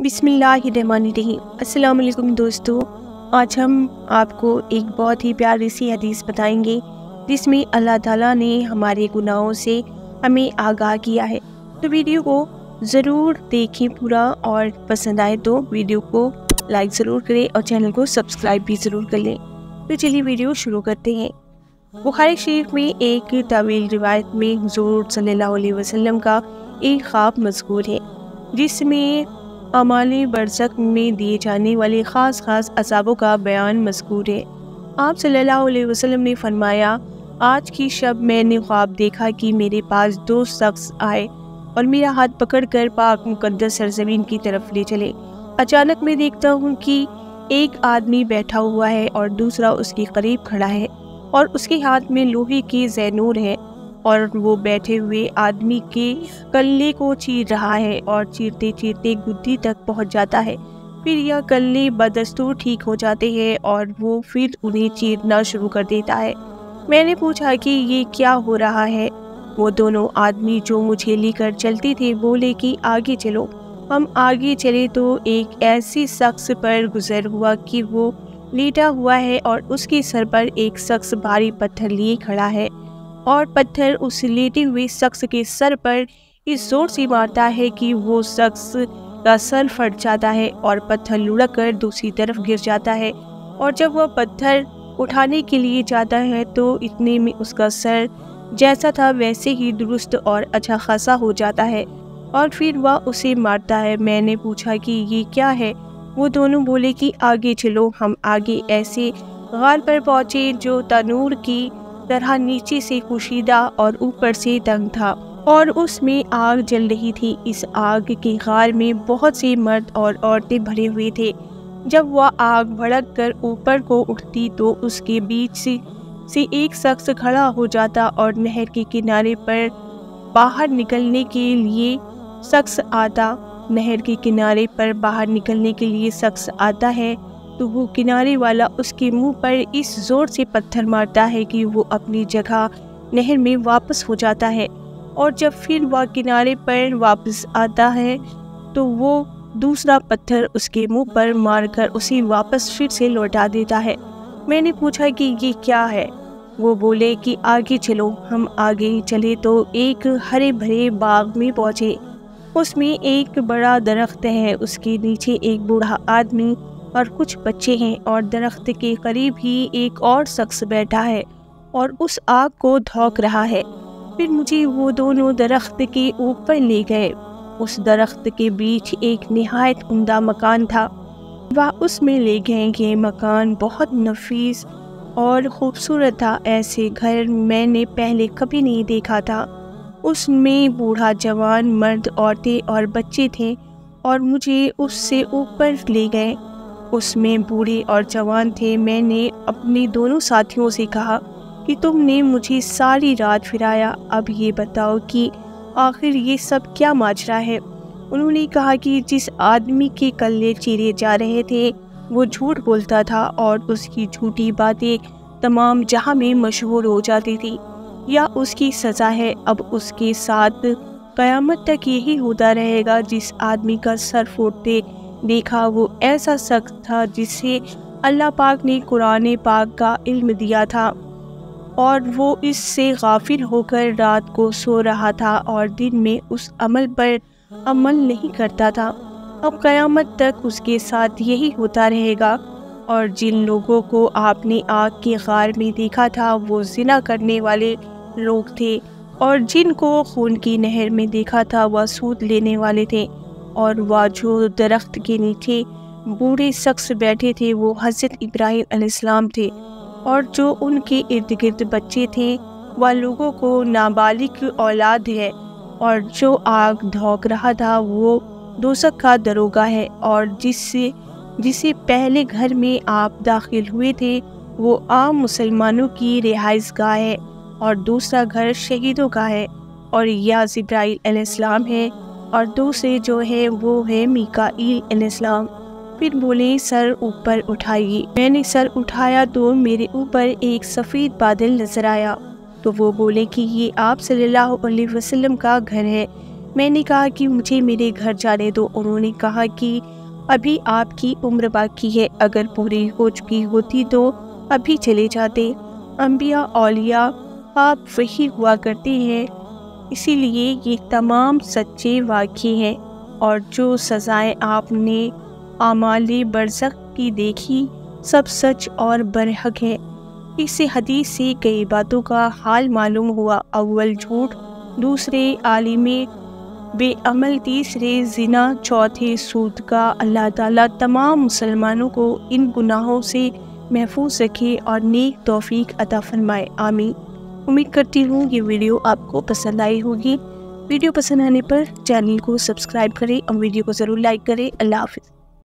बिस्मिल्लाहिर्रहमानिर्रहीम। अस्सलाम वालेकुम दोस्तों, आज हम आपको एक बहुत ही प्यारी सी हदीस बताएंगे जिसमें अल्लाह ताला ने हमारे गुनाहों से हमें आगाह किया है। तो वीडियो को ज़रूर देखें पूरा, और पसंद आए तो वीडियो को लाइक ज़रूर करें और चैनल को सब्सक्राइब भी ज़रूर कर लें। तो चलिए वीडियो शुरू करते हैं। बुखारी शरीफ में एक तवील रिवायत में हुज़ूर सल्लल्लाहु अलैहि वसल्लम का एक ख्वाब मज़कूर है जिसमें अमाले बरज़ख में दिए जाने वाले ख़ास अज़ाबों का बयान मज़कूर है। आप सल्लल्लाहु अलैहि वसल्लम ने फरमाया, आज की शब मैंने ख्वाब देखा कि मेरे पास दो शख्स आए और मेरा हाथ पकड़कर पाक मुक़द्दस सरज़मीन की तरफ ले चले। अचानक मैं देखता हूँ कि एक आदमी बैठा हुआ है और दूसरा उसके करीब खड़ा है और उसके हाथ में लोहे की ज़ैनूर है और वो बैठे हुए आदमी के कल्ले को चीर रहा है और चीरते चीरते गुद्दी तक पहुंच जाता है। फिर यह कल्ले बदस्तूर ठीक हो जाते हैं और वो फिर उन्हें चीरना शुरू कर देता है। मैंने पूछा कि ये क्या हो रहा है। वो दोनों आदमी जो मुझे लेकर चलते थे बोले कि आगे चलो। हम आगे चले तो एक ऐसी शख्स पर गुजर हुआ कि वो लेटा हुआ है और उसके सर पर एक शख्स भारी पत्थर लिए खड़ा है और पत्थर उस लेटे हुए शख्स के सर पर इस जोर से मारता है कि वो शख्स का सर फट जाता है और पत्थर लुढ़क कर दूसरी तरफ गिर जाता है। और जब वह पत्थर उठाने के लिए जाता है तो इतने में उसका सर जैसा था वैसे ही दुरुस्त और अच्छा खासा हो जाता है और फिर वह उसे मारता है। मैंने पूछा कि ये क्या है। वो दोनों बोले कि आगे चलो। हम आगे ऐसे गार पर पहुँचे जो तनूर की तरह नीचे से कुशीदा और ऊपर से तंग था और उसमें आग जल रही थी। इस आग के गार में बहुत से मर्द और औरतें भरे हुए थे। जब वह आग भड़क कर ऊपर को उठती तो उसके बीच से एक शख्स खड़ा हो जाता और नहर के किनारे पर बाहर निकलने के लिए शख्स आता। नहर के किनारे पर बाहर निकलने के लिए शख्स आता है तो वो किनारे वाला उसके मुंह पर इस जोर से पत्थर मारता है कि वो अपनी जगह नहर में वापस हो जाता है। और जब फिर वह किनारे पर वापस आता है तो वो दूसरा पत्थर उसके मुंह पर मारकर उसे वापस फिर से लौटा देता है। मैंने पूछा कि ये क्या है। वो बोले कि आगे चलो। हम आगे चले तो एक हरे भरे बाग में पहुँचे। उसमें एक बड़ा दरख्त है, उसके नीचे एक बूढ़ा आदमी और कुछ बच्चे हैं और दरख्त के करीब ही एक और शख्स बैठा है और उस आग को धौंक रहा है। फिर मुझे वो दोनों दरख्त के ऊपर ले गए। उस दरख्त के बीच एक निहायत उम्दा मकान था। वह उसमें ले गए। ये मकान बहुत नफीस और खूबसूरत था। ऐसे घर मैंने पहले कभी नहीं देखा था। उसमें बूढ़ा जवान मर्द औरतें और बच्चे थे और मुझे उससे ऊपर ले गए। उसमें बूढ़े और जवान थे। मैंने अपने दोनों साथियों से कहा कि तुमने मुझे सारी रात फिराया, अब ये बताओ कि आखिर ये सब क्या माजरा है। उन्होंने कहा कि जिस आदमी के कल्ले चीरे जा रहे थे वो झूठ बोलता था और उसकी झूठी बातें तमाम जहां में मशहूर हो जाती थी, या उसकी सज़ा है। अब उसके साथ क़यामत तक यही होता रहेगा। जिस आदमी का सर फूटते देखा वो ऐसा शख्स था जिसे अल्लाह पाक ने कुरान पाक का इल्म दिया था और वो इससे गाफिल होकर रात को सो रहा था और दिन में उस अमल पर अमल नहीं करता था। अब क़यामत तक उसके साथ यही होता रहेगा। और जिन लोगों को आपने आग के गार में देखा था वो ज़िना करने वाले लोग थे, और जिनको खून की नहर में देखा था वह सूद लेने वाले थे, और वह जो दरख्त के नीचे बूढ़े शख्स बैठे थे वो हज़रत इब्राहीम अलैहिस्सलाम थे, और जो उनके इर्द गिर्द बच्चे थे वह लोगों को नाबालिग औलाद है, और जो आग धौंक रहा था वो दोज़ख का दरोगा है, और जिसे पहले घर में आप दाखिल हुए थे वो आम मुसलमानों की रिहाइशगाह है, और दूसरा घर शहीदों का है और यह जिब्राइल अलैहिस्सलाम है, और दूसरे जो है वो है मीकाईल अलैहिस्सलाम। फिर बोले सर ऊपर उठाइए। मैंने सर उठाया तो मेरे ऊपर एक सफ़ेद बादल नजर आया। तो वो बोले कि ये आप सल्लल्लाहु अलैहि वसल्लम का घर है। میں نے کہا کہ مجھے میرے گھر جانے دو۔ انہوں نے کہا کہ ابھی آپ کی عمر باقی ہے، اگر پوری ہو چکی ہوتی تو ابھی چلے جاتے۔ انبیاء اولیاء آپ وہی ہوا کرتے ہیں، اسی لیے یہ تمام سچے واقعے ہیں، اور جو سزائیں آپ نے اعمال برزخ کی دیکھی سب سچ اور برحق ہے۔ اس حدیث سے کئی باتوں کا حال معلوم ہوا۔ اول جھوٹ، دوسرے عالم بے عمل، تیسرے زنا، چوتھے سود کا۔ اللہ تعالیٰ تمام مسلمانوں کو ان گناہوں سے محفوظ رکھے اور نیک توفیق عطا فرمائے، آمین۔ امید کرتی ہوں یہ ویڈیو آپ کو پسند آئی ہوگی۔ ویڈیو پسند آنے پر چینل کو سبسکرائب کریں اور ویڈیو کو ضرور لائک کریں۔ اللہ حافظ۔